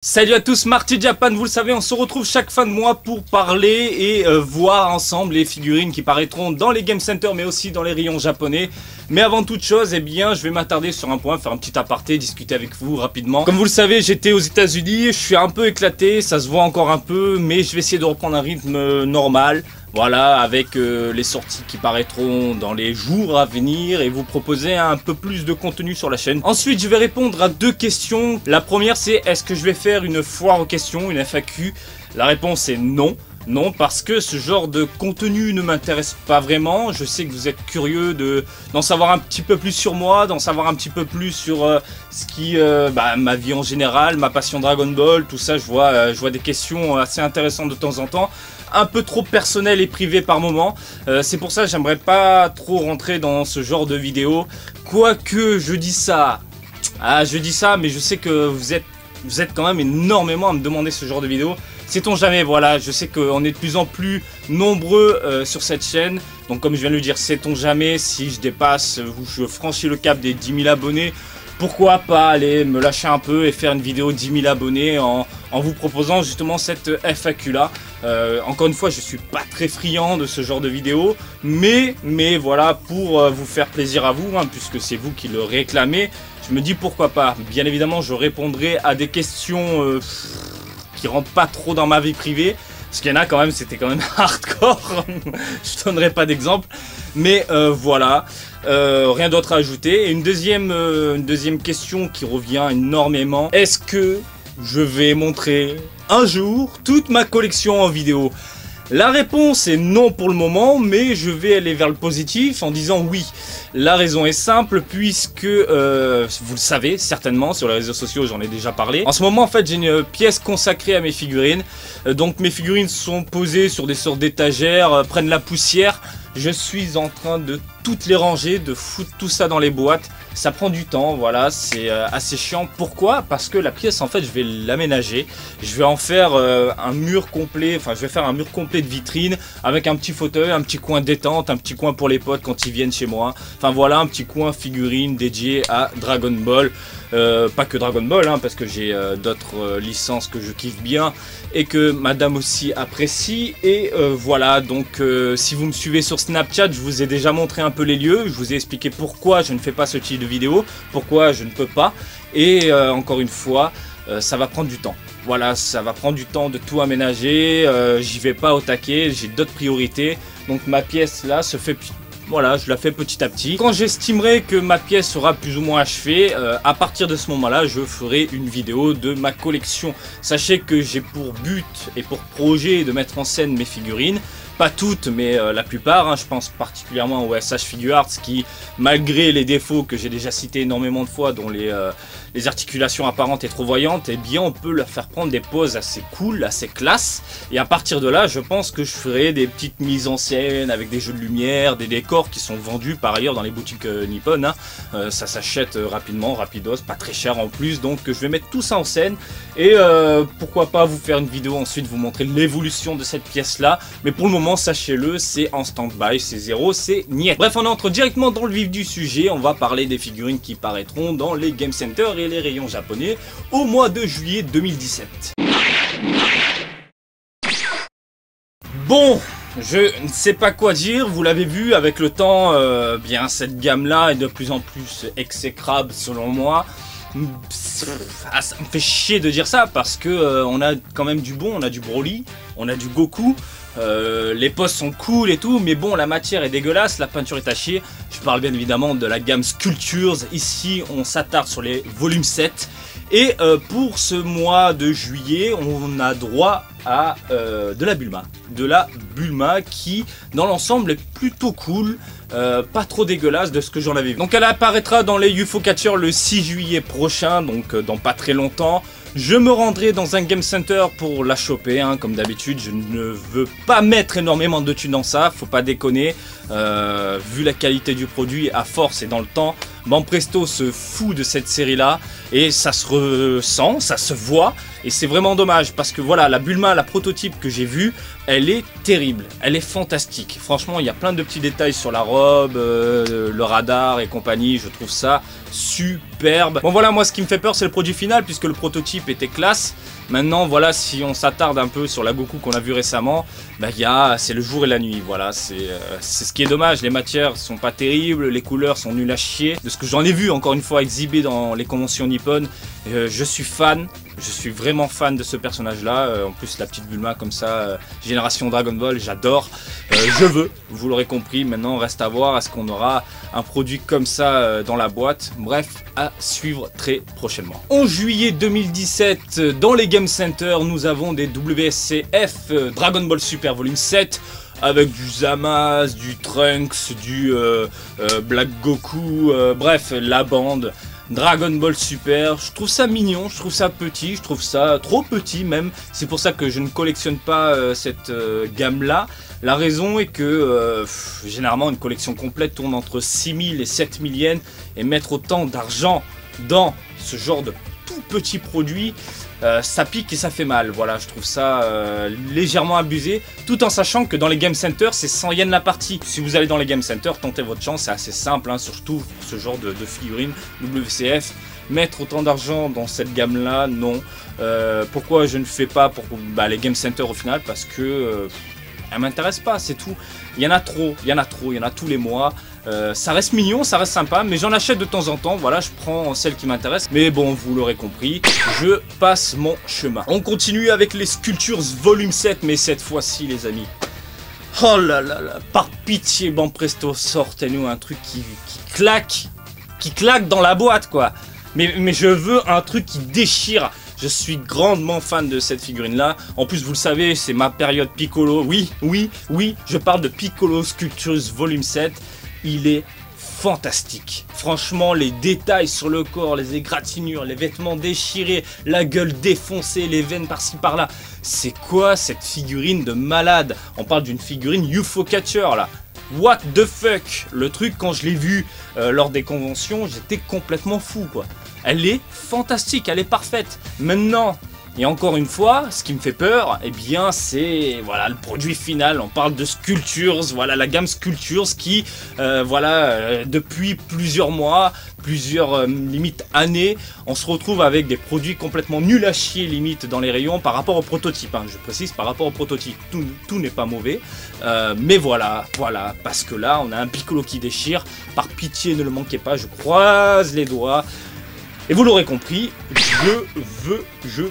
Salut à tous, Marty Japan, vous le savez, on se retrouve chaque fin de mois pour parler et voir ensemble les figurines qui paraîtront dans les Game Center mais aussi dans les rayons japonais. Mais avant toute chose, eh bien, je vais m'attarder sur un point, faire un petit aparté, discuter avec vous rapidement. Comme vous le savez, j'étais aux États-Unis, je suis un peu éclaté, ça se voit encore un peu, mais je vais essayer de reprendre un rythme normal. Voilà, avec les sorties qui paraîtront dans les jours à venir et vous proposer un peu plus de contenu sur la chaîne. Ensuite, je vais répondre à deux questions. La première, c'est est-ce que je vais faire une foire aux questions, une FAQ? La réponse est non. Non, parce que ce genre de contenu ne m'intéresse pas vraiment. Je sais que vous êtes curieux d'en savoir un petit peu plus sur moi, d'en savoir un petit peu plus sur ma vie en général, ma passion Dragon Ball, tout ça. Je vois des questions assez intéressantes de temps en temps, un peu trop personnelles et privées par moment. C'est pour ça que j'aimerais pas trop rentrer dans ce genre de vidéo. Quoique je dis ça, mais je sais que vous êtes quand même énormément à me demander ce genre de vidéo. Sait-on jamais, voilà, je sais qu'on est de plus en plus nombreux sur cette chaîne. Donc comme je viens de le dire, sait-on jamais, si je dépasse ou je franchis le cap des 10 000 abonnés, pourquoi pas aller me lâcher un peu et faire une vidéo 10 000 abonnés en vous proposant justement cette FAQ là. Encore une fois, je suis pas très friand de ce genre de vidéo, mais voilà, pour vous faire plaisir à vous, hein, puisque c'est vous qui le réclamez, je me dis pourquoi pas. Bien évidemment, je répondrai à des questions qui rentrent pas trop dans ma vie privée, parce qu'il y en a quand même, c'était quand même hardcore. Je donnerai pas d'exemple, mais voilà, rien d'autre à ajouter. Et une deuxième question qui revient énormément, est-ce que je vais montrer un jour toute ma collection en vidéo? La réponse est non pour le moment, mais je vais aller vers le positif en disant oui. La raison est simple, puisque, vous le savez certainement, sur les réseaux sociaux j'en ai déjà parlé. En ce moment en fait j'ai une pièce consacrée à mes figurines. Donc mes figurines sont posées sur des sortes d'étagères, prennent la poussière. Je suis en train de toutes les ranger, de foutre tout ça dans les boîtes. Ça prend du temps, voilà, c'est assez chiant. Pourquoi? Parce que la pièce, en fait, je vais l'aménager. Je vais en faire un mur complet, enfin, je vais faire un mur complet de vitrine avec un petit fauteuil, un petit coin détente, un petit coin pour les potes quand ils viennent chez moi. Enfin, voilà, un petit coin figurine dédié à Dragon Ball. Pas que Dragon Ball, hein, parce que j'ai d'autres licences que je kiffe bien et que madame aussi apprécie. Et voilà, donc si vous me suivez sur Snapchat, je vous ai déjà montré un peu les lieux, je vous ai expliqué pourquoi je ne fais pas ce type de vidéo, pourquoi je ne peux pas. Et encore une fois, ça va prendre du temps. Voilà, ça va prendre du temps de tout aménager, j'y vais pas au taquet, j'ai d'autres priorités. Donc ma pièce là se fait... Voilà, je la fais petit à petit. Quand j'estimerai que ma pièce sera plus ou moins achevée, à partir de ce moment-là, je ferai une vidéo de ma collection. Sachez que j'ai pour but et pour projet de mettre en scène mes figurines. Pas toutes, mais la plupart, hein, je pense particulièrement au SH Figuarts qui, malgré les défauts que j'ai déjà cités énormément de fois, dont les articulations apparentes et trop voyantes, eh bien on peut leur faire prendre des poses assez cool, assez classe. Et à partir de là, je pense que je ferai des petites mises en scène avec des jeux de lumière, des décors qui sont vendus par ailleurs dans les boutiques nippones. Hein. Ça s'achète rapidement, rapidos, pas très cher en plus, donc je vais mettre tout ça en scène. Et pourquoi pas vous faire une vidéo ensuite, vous montrer l'évolution de cette pièce-là. Mais pour le moment, sachez-le, c'est en stand-by, c'est zéro, c'est niet. Bref, on entre directement dans le vif du sujet. On va parler des figurines qui paraîtront dans les Game Center et les rayons japonais au mois de juillet 2017. Bon, je ne sais pas quoi dire, vous l'avez vu avec le temps, bien cette gamme-là est de plus en plus exécrable selon moi. Ça me fait chier de dire ça parce que on a quand même du bon, on a du Broly, on a du Goku. Les poses sont cool et tout, mais bon, la matière est dégueulasse, la peinture est à chier. Je parle bien évidemment de la gamme Sculptures. Ici, on s'attarde sur les volumes 7. Et pour ce mois de juillet, on a droit à de la Bulma. De la Bulma qui, dans l'ensemble, est plutôt cool. Pas trop dégueulasse de ce que j'en avais vu. Donc elle apparaîtra dans les UFO Catcher le 6 juillet prochain, donc dans pas très longtemps. Je me rendrai dans un Game Center pour la choper, hein, comme d'habitude. Je ne veux pas mettre énormément de thunes dans ça, faut pas déconner. Vu la qualité du produit, à force et dans le temps, Banpresto se fout de cette série-là. Et ça se ressent, ça se voit. Et c'est vraiment dommage parce que voilà, la Bulma, la prototype que j'ai vue, elle est terrible, elle est fantastique. Franchement, il y a plein de petits détails sur la robe, le radar et compagnie, je trouve ça superbe. Bon voilà, moi ce qui me fait peur c'est le produit final puisque le prototype était classe. Maintenant, voilà, si on s'attarde un peu sur la Goku qu'on a vu récemment, bah, c'est le jour et la nuit, voilà, c'est ce qui est dommage, les matières sont pas terribles, les couleurs sont nulles à chier. De ce que j'en ai vu, encore une fois, exhibé dans les conventions nippones, je suis fan. Je suis vraiment fan de ce personnage-là. En plus, la petite Bulma comme ça, génération Dragon Ball, j'adore. Je veux, vous l'aurez compris. Maintenant, reste à voir, est-ce qu'on aura un produit comme ça dans la boîte. Bref, à suivre très prochainement. En juillet 2017, dans les Game Center, nous avons des WSCF Dragon Ball Super Volume 7. Avec du Zamasu, du Trunks, du Black Goku, bref, la bande. Dragon Ball Super, je trouve ça mignon, je trouve ça petit, je trouve ça trop petit même. C'est pour ça que je ne collectionne pas cette gamme là. La raison est que généralement une collection complète tourne entre 6000 et 7000 yens. Et mettre autant d'argent dans ce genre de tout petit produit, ça pique et ça fait mal. Voilà, je trouve ça légèrement abusé, tout en sachant que dans les Game Center c'est 100 yens la partie. Si vous allez dans les Game Center, tentez votre chance, c'est assez simple, hein, surtout pour ce genre de figurines WCF. Mettre autant d'argent dans cette gamme là, non. Pourquoi je ne fais pas pour les Game Center au final? Parce que elle m'intéresse pas, c'est tout. Il y en a trop, il y en a tous les mois. Ça reste mignon, ça reste sympa, mais j'en achète de temps en temps. Voilà, je prends celle qui m'intéresse. Mais bon, vous l'aurez compris, je passe mon chemin. On continue avec les Sculptures Volume 7, mais cette fois-ci, les amis. Oh là là là, par pitié, Banpresto, sortez-nous un truc qui claque dans la boîte, quoi. Mais je veux un truc qui déchire. Je suis grandement fan de cette figurine-là. En plus, vous le savez, c'est ma période Piccolo. Oui, je parle de Piccolo Sculptures Volume 7. Il est fantastique. Franchement, les détails sur le corps, les égratignures, les vêtements déchirés, la gueule défoncée, les veines par-ci par-là. C'est quoi cette figurine de malade? On parle d'une figurine UFO Catcher, là. What the fuck? Le truc, quand je l'ai vu lors des conventions, j'étais complètement fou, quoi. Elle est fantastique, elle est parfaite. Maintenant, et encore une fois, ce qui me fait peur, eh bien, c'est voilà le produit final. On parle de Sculptures, voilà la gamme Sculptures qui, depuis plusieurs mois, limite années, on se retrouve avec des produits complètement nuls à chier limite dans les rayons par rapport au prototype. Hein, je précise par rapport au prototype, tout n'est pas mauvais, mais voilà, parce que là, on a un Piccolo qui déchire. Par pitié, ne le manquez pas, je croise les doigts. Et vous l'aurez compris, je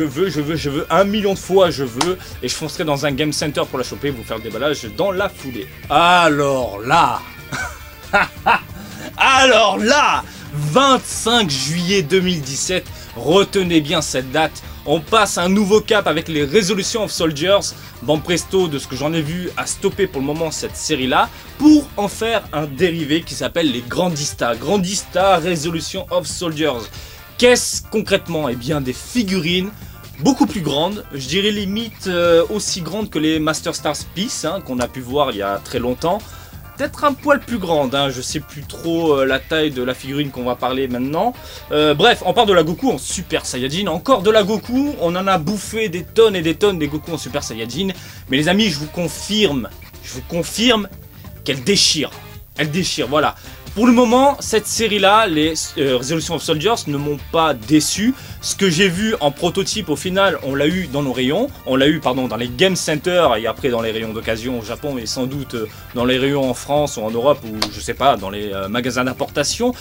veux, 1 million de fois je veux, et je foncerai dans un Game Center pour la choper, vous faire le déballage dans la foulée. Alors là, 25 juillet 2017, retenez bien cette date, on passe un nouveau cap avec les Resolution of Soldiers. Banpresto, de ce que j'en ai vu, a stoppé pour le moment cette série-là pour en faire un dérivé qui s'appelle les Grandista. Grandista Resolution of Soldiers. Qu'est-ce concrètement? Eh bien des figurines beaucoup plus grandes, je dirais limite aussi grandes que les Master Stars Peace qu'on a pu voir il y a très longtemps. Peut-être un poil plus grande, je sais plus trop la taille de la figurine qu'on va parler maintenant. Bref, on parle de la Goku en Super Saiyajin. Encore de la Goku, on en a bouffé des tonnes et des tonnes des Goku en Super Saiyajin. Mais les amis, je vous confirme qu'elle déchire. Elle déchire, voilà. Pour le moment, cette série-là, les Resolution of Soldiers ne m'ont pas déçu. Ce que j'ai vu en prototype, au final, on l'a eu dans nos rayons. On l'a eu, pardon, dans les Game Center et après dans les rayons d'occasion au Japon et sans doute dans les rayons en France ou en Europe ou je sais pas, dans les magasins d'importation.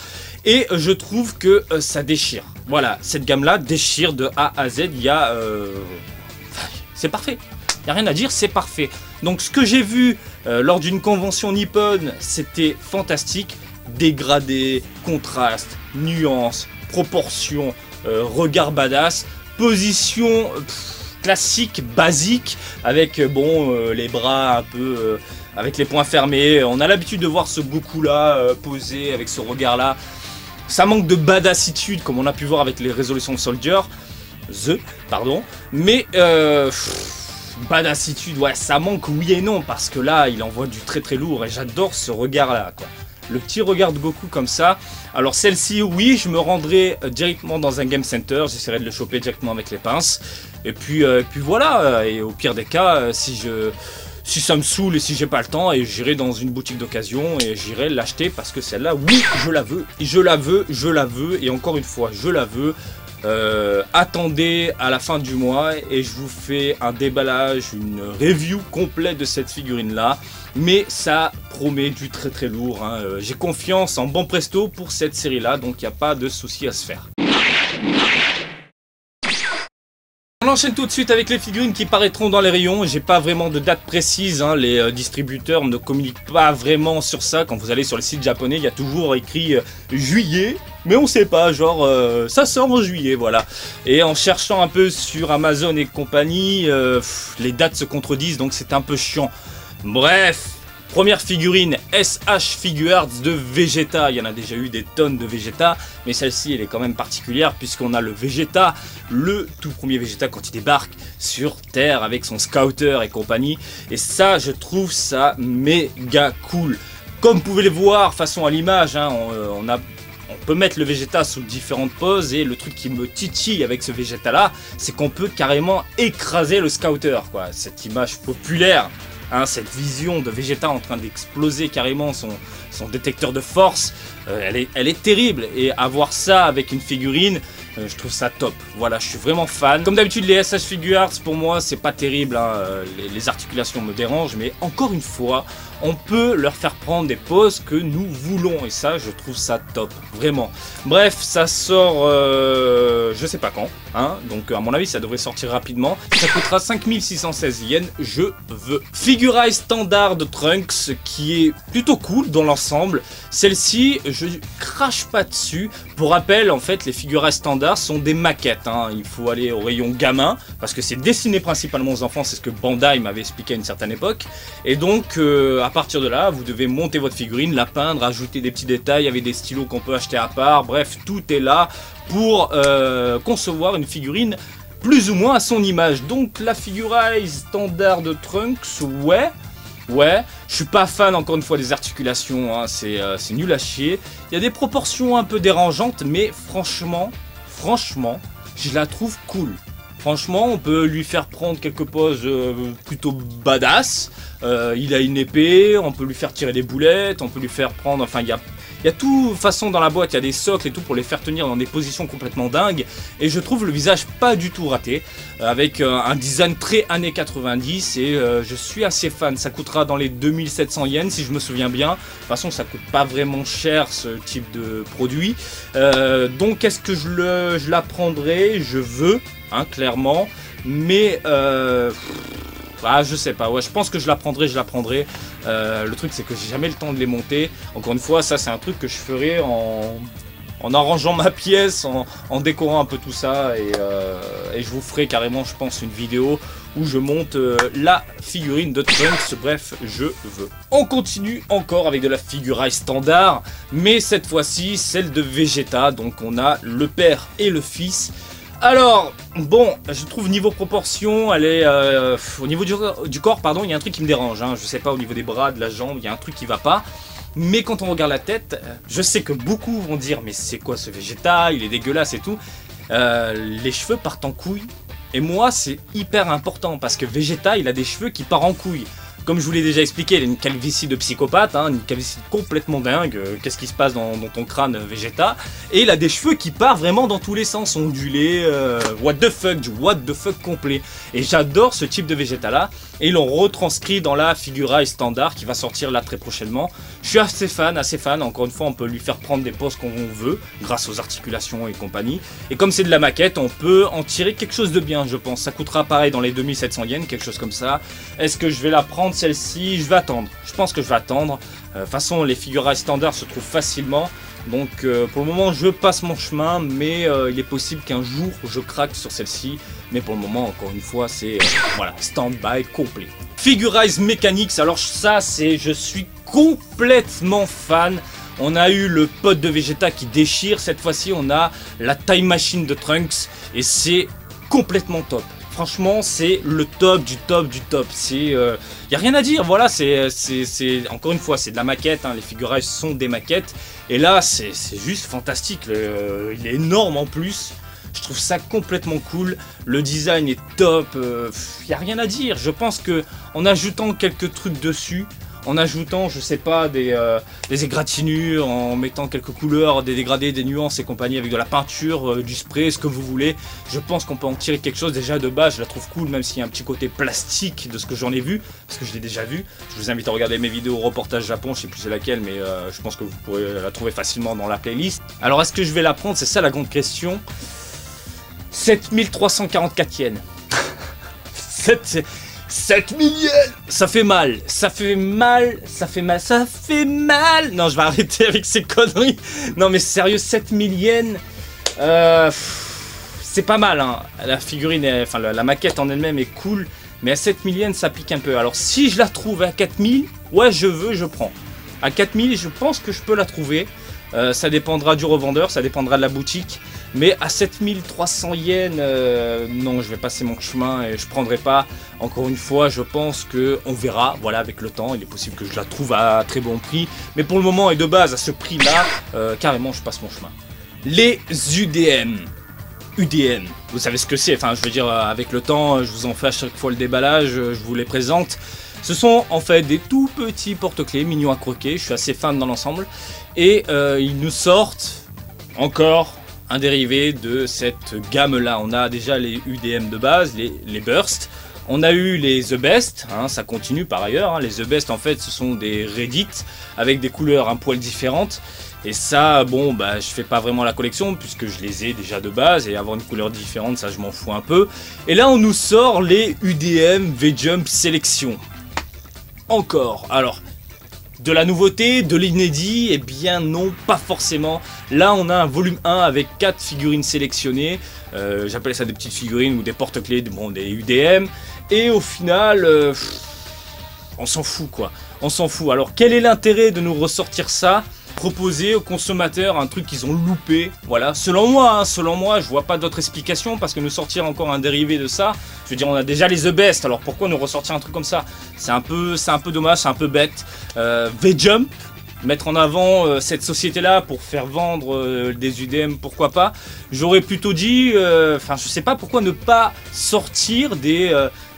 Et je trouve que ça déchire. Voilà, cette gamme-là déchire de A à Z. Il y a... c'est parfait. Il n'y a rien à dire, c'est parfait. Donc ce que j'ai vu lors d'une convention nippone, c'était fantastique. Dégradé, contraste, nuances, proportions, regard badass, position classique, basique, avec les bras un peu avec les poings fermés. On a l'habitude de voir ce Goku là posé avec ce regard là. Ça manque de badassitude comme on a pu voir avec les Resolution Soldier, mais badassitude, ouais, ça manque oui et non parce que là il envoie du très très lourd et j'adore ce regard là, quoi. Le petit regard de Goku comme ça. Alors celle-ci, oui, je me rendrai directement dans un Game Center. J'essaierai de le choper directement avec les pinces. Et puis voilà. Et au pire des cas, si ça me saoule et si j'ai pas le temps, et j'irai dans une boutique d'occasion et j'irai l'acheter parce que celle-là, oui, je la veux. Je la veux. Et encore une fois, je la veux. Attendez à la fin du mois et je vous fais un déballage, une review complète de cette figurine là. Mais ça promet du très très lourd, hein. J'ai confiance en Banpresto pour cette série là, donc il n'y a pas de souci à se faire. On enchaîne tout de suite avec les figurines qui paraîtront dans les rayons. J'ai pas vraiment de date précise, hein. Les distributeurs ne communiquent pas vraiment sur ça. Quand vous allez sur le site japonais, il y a toujours écrit juillet, mais on sait pas, genre ça sort en juillet, voilà. Et en cherchant un peu sur Amazon et compagnie, les dates se contredisent, donc c'est un peu chiant. Bref, première figurine SH Figuarts de Vegeta. Il y en a déjà eu des tonnes de Vegeta, mais celle-ci elle est quand même particulière puisqu'on a le Vegeta, le tout premier Vegeta quand il débarque sur Terre avec son scouter et compagnie. Et ça, je trouve ça méga cool. Comme vous pouvez le voir façon à l'image, hein, on peut mettre le Vegeta sous différentes poses et le truc qui me titille avec ce Vegeta là, c'est qu'on peut carrément écraser le scouter, quoi. Cette image populaire. Hein, cette vision de Vegeta en train d'exploser carrément son détecteur de force, elle est terrible. Et avoir ça avec une figurine, je trouve ça top. Voilà, je suis vraiment fan. Comme d'habitude, les SH Figuarts, pour moi, c'est pas terrible, hein. Les articulations me dérangent, mais encore une fois, on peut leur faire prendre des poses que nous voulons. Et ça, je trouve ça top, vraiment. Bref, ça sort, je sais pas quand, hein. Donc à mon avis, ça devrait sortir rapidement. Ça coûtera 5616 yens, je veux. Figure standard de Trunks, qui est plutôt cool dans l'ensemble. Celle-ci, je crache pas dessus. Pour rappel, en fait, les figures standards sont des maquettes, hein. Il faut aller au rayon gamin, parce que c'est destiné principalement aux enfants, c'est ce que Bandai m'avait expliqué à une certaine époque. Et donc, à partir de là, vous devez monter votre figurine, la peindre, ajouter des petits détails avec des stylos qu'on peut acheter à part. Bref, tout est là pour concevoir une figurine plus ou moins à son image. Donc la Figurize standard de Trunks, ouais, je suis pas fan encore une fois des articulations, hein. C'est nul à chier. Il y a des proportions un peu dérangeantes, mais franchement, je la trouve cool. Franchement, on peut lui faire prendre quelques poses plutôt badass. Il a une épée, on peut lui faire tirer des boulettes, on peut lui faire prendre... Enfin, il y a tout façon dans la boîte, il y a des socles et tout pour les faire tenir dans des positions complètement dingues. Et je trouve le visage pas du tout raté, avec un design très années 90 et je suis assez fan. Ça coûtera dans les 2700 yens si je me souviens bien. De toute façon, ça coûte pas vraiment cher ce type de produit. Donc, est-ce que je la prendrai? Je veux, hein, clairement. Mais... ah, je sais pas, ouais, je pense que je la prendrai. Le truc, c'est que j'ai jamais le temps de les monter. Encore une fois, ça, c'est un truc que je ferai en arrangeant ma pièce, en décorant un peu tout ça. Et je vous ferai carrément, je pense, une vidéo où je monte la figurine de Trunks. Bref, je veux. On continue encore avec de la Figurize standard, mais cette fois-ci, celle de Vegeta. Donc, on a le père et le fils. Alors, bon, je trouve niveau proportion, elle est... au niveau du corps, pardon, il y a un truc qui me dérange, hein. Je sais pas, au niveau des bras, de la jambe, il y a un truc qui va pas. Mais quand on regarde la tête, je sais que beaucoup vont dire « Mais c'est quoi ce Vegeta? Il est dégueulasse et tout ». Les cheveux partent en couille. Et moi, c'est hyper important, parce que Vegeta, il a des cheveux qui partent en couille. Comme je vous l'ai déjà expliqué, il a une calvitie de psychopathe, hein, une calvitie complètement dingue. Qu'est-ce qui se passe dans ton crâne, Vegeta? Et il a des cheveux qui partent vraiment dans tous les sens, ondulés, what the fuck, du what the fuck complet. Et j'adore ce type de Vegeta là. Et ils l'ont retranscrit dans la Figurize standard qui va sortir là très prochainement. Je suis assez fan. Encore une fois, on peut lui faire prendre des poses qu'on veut, grâce aux articulations et compagnie. Et comme c'est de la maquette, on peut en tirer quelque chose de bien, je pense. Ça coûtera pareil dans les 2700 yens, quelque chose comme ça. Est-ce que je vais la prendre celle-ci? Je vais attendre. Je pense que je vais attendre. De toute façon, les Figurize standard se trouvent facilement. Donc pour le moment, je passe mon chemin, mais il est possible qu'un jour, je craque sur celle-ci. Mais pour le moment, encore une fois, c'est voilà, stand-by complet. Figurize Mechanics, alors ça, je suis complètement fan. On a eu le pote de Vegeta qui déchire. Cette fois-ci, on a la Time Machine de Trunks. Et c'est complètement top. Franchement, c'est le top du top du top. Il n'y a rien à dire. Voilà, encore une fois, c'est de la maquette. Hein, les Figurize sont des maquettes. Et là, c'est juste fantastique. Il est énorme en plus. Je trouve ça complètement cool. Le design est top. Il n'y a rien à dire. Je pense que en ajoutant quelques trucs dessus, en ajoutant, je sais pas, des égratignures, en mettant quelques couleurs, des dégradés, des nuances et compagnie, avec de la peinture, du spray, ce que vous voulez. Je pense qu'on peut en tirer quelque chose. Déjà de base, je la trouve cool, même s'il y a un petit côté plastique de ce que j'en ai vu, parce que je l'ai déjà vu. Je vous invite à regarder mes vidéos reportage Japon, je sais plus c'est laquelle, mais je pense que vous pourrez la trouver facilement dans la playlist. Alors est-ce que je vais la prendre? C'est ça la grande question. 7344 yens. 7 000 yens. Ça fait mal, ça fait mal, ça fait mal, ça fait mal. Non, je vais arrêter avec ces conneries. Non mais sérieux, 7 000 yens, c'est pas mal, hein. La figurine, enfin la maquette en elle-même est cool, mais à 7 000 yens ça pique un peu. Alors si je la trouve à 4 000, ouais je prends. À 4 000 je pense que je peux la trouver. Ça dépendra du revendeur, ça dépendra de la boutique. Mais à 7300 yens, non, je vais passer mon chemin et je prendrai pas. Encore une fois, je pense que on verra, voilà, avec le temps. Il est possible que je la trouve à très bon prix. Mais pour le moment et de base, à ce prix-là, carrément, je passe mon chemin. Les UDM. UDM, vous savez ce que c'est, enfin, je veux dire, avec le temps, je vous en fais à chaque fois le déballage, je vous les présente. Ce sont en fait des tout petits porte-clés mignons à croquer, je suis assez fan dans l'ensemble. Et ils nous sortent encore un dérivé de cette gamme-là. On a déjà les UDM de base, les Burst. On a eu les The Best, hein, ça continue par ailleurs. Hein. Les The Best, en fait, ce sont des Reddit avec des couleurs un poil différentes. Et ça, bon, bah, je fais pas vraiment la collection puisque je les ai déjà de base. Et avoir une couleur différente, ça, je m'en fous un peu. Et là, on nous sort les UDM V-Jump Sélection. Encore. Alors, de la nouveauté, de l'inédit, eh bien non, pas forcément. Là, on a un volume 1 avec 4 figurines sélectionnées. J'appelle ça des petites figurines ou des porte-clés, bon, des UDM. Et au final, on s'en fout, quoi. On s'en fout. Alors, quel est l'intérêt de nous ressortir ça? Proposer aux consommateurs un truc qu'ils ont loupé, voilà, selon moi, je vois pas d'autre explication, parce que nous sortir encore un dérivé de ça, je veux dire, on a déjà les The Best, alors pourquoi nous ressortir un truc comme ça? C'est un peu dommage, c'est un peu bête. V-Jump, mettre en avant cette société-là pour faire vendre des UDM, pourquoi pas? J'aurais plutôt dit, enfin, je sais pas pourquoi ne pas sortir des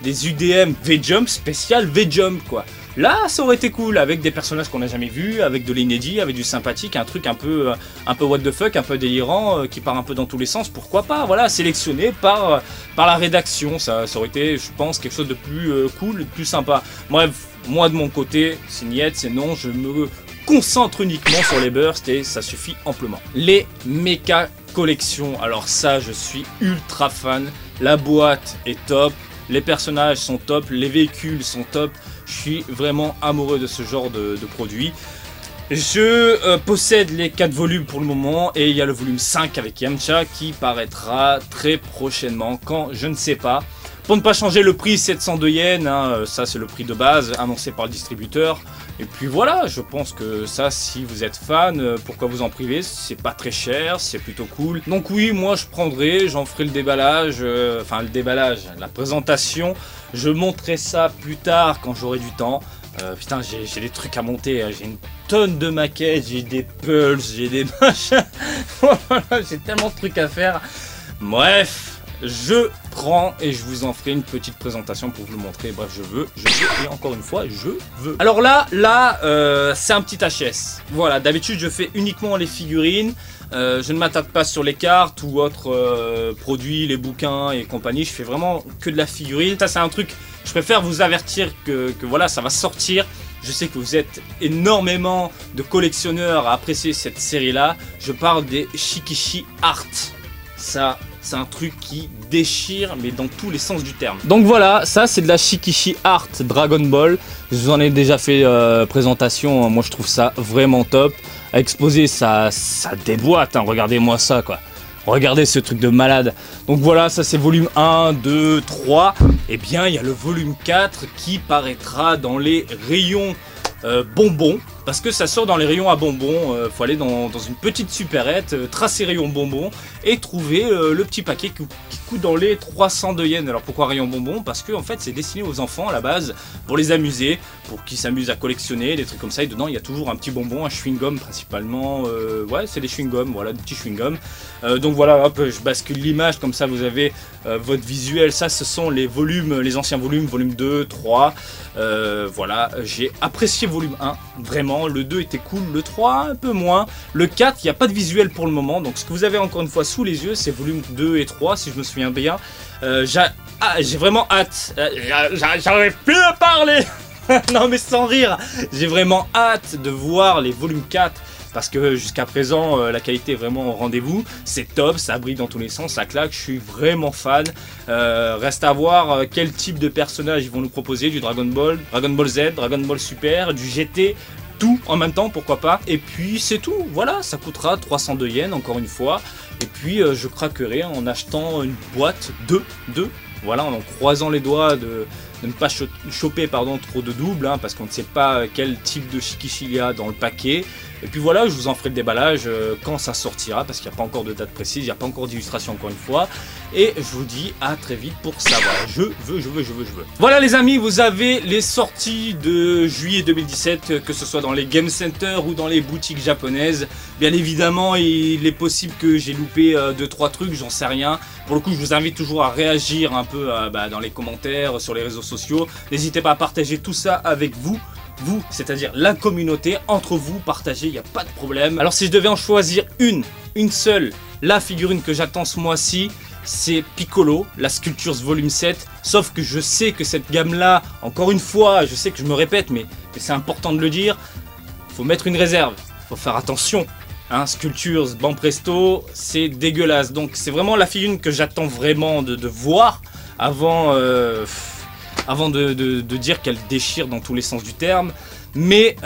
UDM V-Jump spécial V-Jump, quoi. Là, ça aurait été cool, avec des personnages qu'on n'a jamais vus, avec de l'inédit, avec du sympathique, un truc un peu what the fuck, un peu délirant, qui part un peu dans tous les sens, pourquoi pas, voilà, sélectionné par la rédaction, ça aurait été, je pense, quelque chose de plus cool, de plus sympa. Bref, moi de mon côté, c'est niet, c'est non, je me concentre uniquement sur les bursts et ça suffit amplement. Les méca collections, alors ça, je suis ultra fan, la boîte est top, les personnages sont top, les véhicules sont top. Je suis vraiment amoureux de ce genre de produit. Je possède les 4 volumes pour le moment et il y a le volume 5 avec Yamcha qui paraîtra très prochainement, quand je ne sais pas. Pour ne pas changer le prix, 702 yens, hein, ça c'est le prix de base annoncé par le distributeur. Et puis voilà, je pense que ça, si vous êtes fan, pourquoi vous en priver? C'est pas très cher, c'est plutôt cool. Donc oui, moi je prendrai, j'en ferai le déballage, enfin le déballage, la présentation. Je monterai ça plus tard quand j'aurai du temps. Putain, j'ai des trucs à monter, j'ai une tonne de maquettes, j'ai des pulses, j'ai des machins. Voilà, j'ai tellement de trucs à faire. Bref. Je prends et je vous en ferai une petite présentation pour vous le montrer. Bref, je veux et encore une fois, je veux. Alors là, c'est un petit HS. Voilà, d'habitude, je fais uniquement les figurines. Je ne m'attaque pas sur les cartes ou autres produits, les bouquins et compagnie. Je fais vraiment que de la figurine. Ça, c'est un truc, je préfère vous avertir que voilà, ça va sortir. Je sais que vous êtes énormément de collectionneurs à apprécier cette série-là. Je parle des Shikishi Art. Ça, c'est un truc qui déchire, mais dans tous les sens du terme. Donc voilà, ça c'est de la Shikishi Art Dragon Ball. Je vous en ai déjà fait présentation, moi je trouve ça vraiment top. À exposer, ça déboîte, hein. Regardez-moi ça, quoi. Regardez ce truc de malade. Donc voilà, ça c'est volume 1, 2, 3. Et bien, il y a le volume 4 qui paraîtra dans les rayons bonbons. parce que ça sort dans les rayons à bonbons. Faut aller dans une petite supérette, tracer rayon bonbons et trouver le petit paquet qui coûte dans les 302 yens. Alors pourquoi rayon bonbons? Parce que en fait c'est destiné aux enfants à la base, pour les amuser, pour qu'ils s'amusent à collectionner des trucs comme ça. Et dedans il y a toujours un petit bonbon, un chewing-gum principalement. Ouais, c'est des chewing-gums, voilà, des petits chewing-gums. Donc voilà, hop, je bascule l'image, comme ça vous avez votre visuel. Ça, ce sont les volumes, les anciens volumes, volume 2, 3. Voilà, j'ai apprécié volume 1, vraiment. Le 2 était cool, le 3 un peu moins. Le 4, il n'y a pas de visuel pour le moment. Donc ce que vous avez encore une fois sous les yeux, c'est volume 2 et 3, si je me souviens bien. J'ai vraiment hâte. J'arrive plus à parler. Non mais sans rire, j'ai vraiment hâte de voir les volumes 4. Parce que jusqu'à présent, la qualité est vraiment au rendez-vous. C'est top, ça brille dans tous les sens, ça claque, je suis vraiment fan. Reste à voir quel type de personnage ils vont nous proposer. Du Dragon Ball, Dragon Ball Z, Dragon Ball Super, du GT, tout en même temps, pourquoi pas. Et puis c'est tout, voilà, ça coûtera 302 yens encore une fois. Et puis je craquerai en achetant une boîte de deux. Voilà, en croisant les doigts de ne pas choper trop de doubles, hein, parce qu'on ne sait pas quel type de shikishi il y a dans le paquet. Et puis voilà, je vous en ferai le déballage quand ça sortira, parce qu'il n'y a pas encore de date précise, il n'y a pas encore d'illustration encore une fois. Et je vous dis à très vite pour savoir. Je veux. Voilà les amis, vous avez les sorties de juillet 2017, que ce soit dans les Game Center ou dans les boutiques japonaises. Bien évidemment, il est possible que j'ai loupé 2-3 trucs, j'en sais rien. Pour le coup, je vous invite toujours à réagir un peu dans les commentaires, sur les réseaux sociaux. N'hésitez pas à partager tout ça avec vous, c'est-à-dire la communauté, entre vous, partagez, il n'y a pas de problème. Alors si je devais en choisir une seule, la figurine que j'attends ce mois-ci, c'est Piccolo, la Sculptures Volume 7. Sauf que je sais que cette gamme-là, encore une fois, je sais que je me répète, mais c'est important de le dire, faut mettre une réserve, faut faire attention. Hein, Sculptures, Banpresto, c'est dégueulasse. Donc c'est vraiment la figurine que j'attends vraiment de voir avant de dire qu'elle déchire dans tous les sens du terme. Mais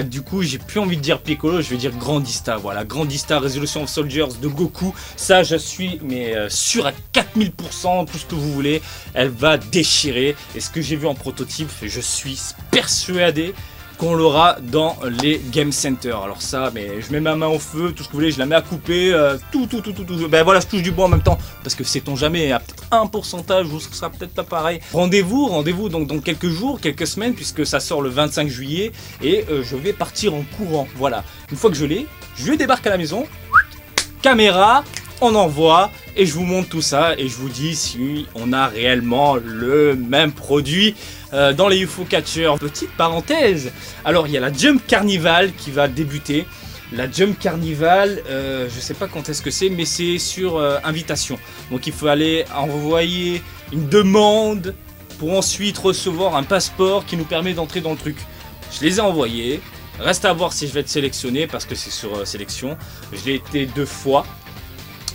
du coup j'ai plus envie de dire Piccolo, je vais dire Grandista. Voilà, Grandista Resolution of Soldiers de Goku. Ça je suis sûr à 4000%, tout ce que vous voulez. Elle va déchirer. Et ce que j'ai vu en prototype, je suis persuadé qu'on l'aura dans les Game Center. Alors ça, mais je mets ma main au feu, tout ce que vous voulez, je la mets à couper, tout. Ben voilà, je touche du bois en même temps, parce que sait-on jamais, à peut-être un pourcentage où ce sera peut-être pas pareil. Rendez-vous donc dans quelques jours, quelques semaines, puisque ça sort le 25 juillet, et je vais partir en courant. Voilà, une fois que je débarque à la maison, caméra, on envoie, et je vous montre tout ça, et je vous dis si on a réellement le même produit dans les UFO Catcher. Petite parenthèse, alors il y a la Jump Carnival qui va débuter. La Jump Carnival, je sais pas quand est-ce que c'est, mais c'est sur invitation. Donc il faut aller envoyer une demande pour ensuite recevoir un passeport qui nous permet d'entrer dans le truc. Je les ai envoyés, reste à voir si je vais être sélectionné parce que c'est sur sélection. Je l'ai été 2 fois.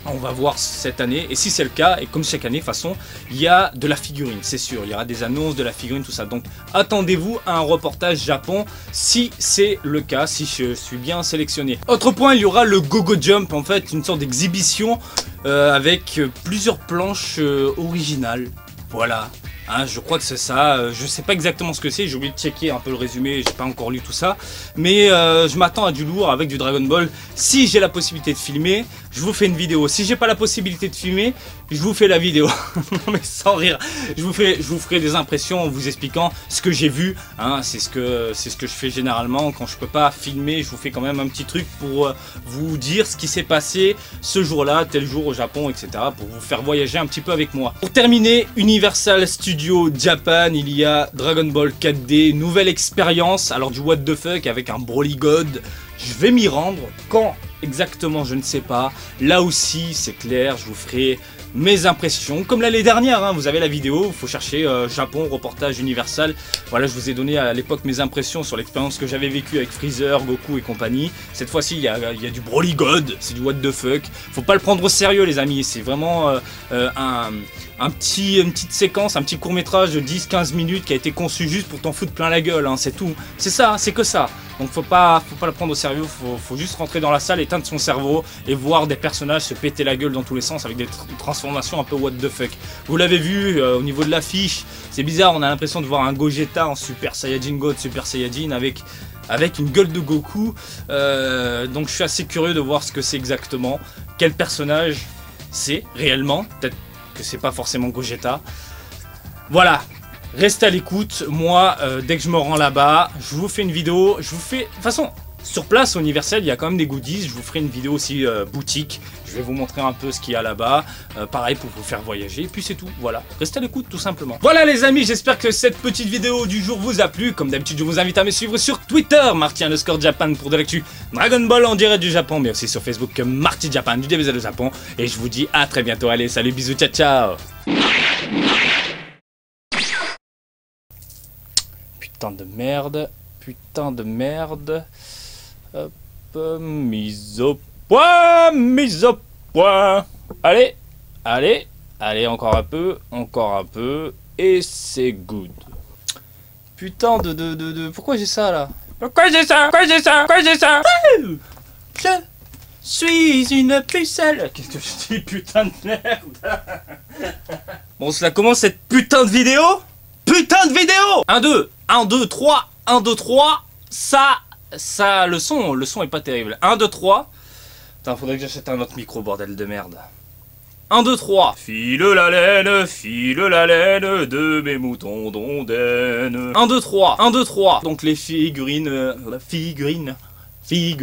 On va voir cette année, et si c'est le cas, et comme chaque année, de toute façon, il y a de la figurine, c'est sûr, il y aura des annonces de la figurine, tout ça. Donc attendez-vous à un reportage Japon, si c'est le cas, si je suis bien sélectionné. Autre point, il y aura le Go-Go Jump, en fait, une sorte d'exhibition avec plusieurs planches originales, voilà. Hein, je crois que c'est ça, je sais pas exactement ce que c'est, j'ai oublié de checker un peu le résumé, j'ai pas encore lu tout ça. Mais je m'attends à du lourd avec du Dragon Ball. Si j'ai la possibilité de filmer, je vous fais une vidéo. Si j'ai pas la possibilité de filmer, je vous fais la vidéo. Non mais sans rire, je vous ferai des impressions en vous expliquant ce que j'ai vu. Hein, c'est ce que je fais généralement quand je peux pas filmer, je vous fais quand même un petit truc pour vous dire ce qui s'est passé ce jour-là, tel jour au Japon, etc. Pour vous faire voyager un petit peu avec moi. Pour terminer, Universal Studio Japan, il y a Dragon Ball 4D, nouvelle expérience, alors du what the fuck avec un Broly God. Je vais m'y rendre, quand exactement je ne sais pas. Là aussi c'est clair, je vous ferai mes impressions, comme l'année dernière, hein, vous avez la vidéo, il faut chercher Japon, reportage Universal. Voilà, je vous ai donné à l'époque mes impressions sur l'expérience que j'avais vécue avec Freezer, Goku et compagnie. Cette fois-ci, il y a du Broly God, c'est du what the fuck. Faut pas le prendre au sérieux les amis, c'est vraiment une petite séquence, un petit court-métrage de 10-15 minutes qui a été conçu juste pour t'en foutre plein la gueule, hein, c'est tout. C'est ça, c'est que ça. Donc faut pas le prendre au sérieux, faut juste rentrer dans la salle, éteindre son cerveau et voir des personnages se péter la gueule dans tous les sens avec des transformations un peu what the fuck. Vous l'avez vu au niveau de l'affiche, c'est bizarre, on a l'impression de voir un Gogeta en Super Saiyajin God, Super Saiyajin avec avec une gueule de Goku. Donc je suis assez curieux de voir ce que c'est exactement, quel personnage c'est réellement, peut-être que c'est pas forcément Gogeta. Voilà, restez à l'écoute. Moi, dès que je me rends là-bas, je vous fais une vidéo. Je vous fais, de toute façon, sur place au Universal, il y a quand même des goodies. Je vous ferai une vidéo aussi boutique. Je vais vous montrer un peu ce qu'il y a là-bas. Pareil pour vous faire voyager. Et puis c'est tout. Voilà, restez à l'écoute tout simplement. Voilà les amis, j'espère que cette petite vidéo du jour vous a plu. Comme d'habitude, je vous invite à me suivre sur Twitter, Marty_Japan pour de l'actu Dragon Ball en direct du Japon, mais aussi sur Facebook, Marty Japan du DBZ du Japon. Et je vous dis à très bientôt. Allez, salut, bisous, ciao, ciao. Putain de merde, putain de merde. Hop, mise au point, mise au point. Allez, allez, allez, encore un peu, et c'est good. Putain de... Pourquoi j'ai ça là? Pourquoi j'ai ça? Pourquoi j'ai ça? Pourquoi j'ai ça? Je suis une pucelle. Qu'est-ce que je dis, putain de merde? Bon, cela commence cette putain de vidéo? Putain de vidéo! 1, 2, 1, 2, 3, 1, 2, 3, ça, le son est pas terrible. 1, 2, 3. Putain, faudrait que j'achète un autre micro, bordel de merde. 1, 2, 3. File la laine de mes moutons d'ondaine. 1, 2, 3. 1, 2, 3. Donc les figurines, figurines. Hey!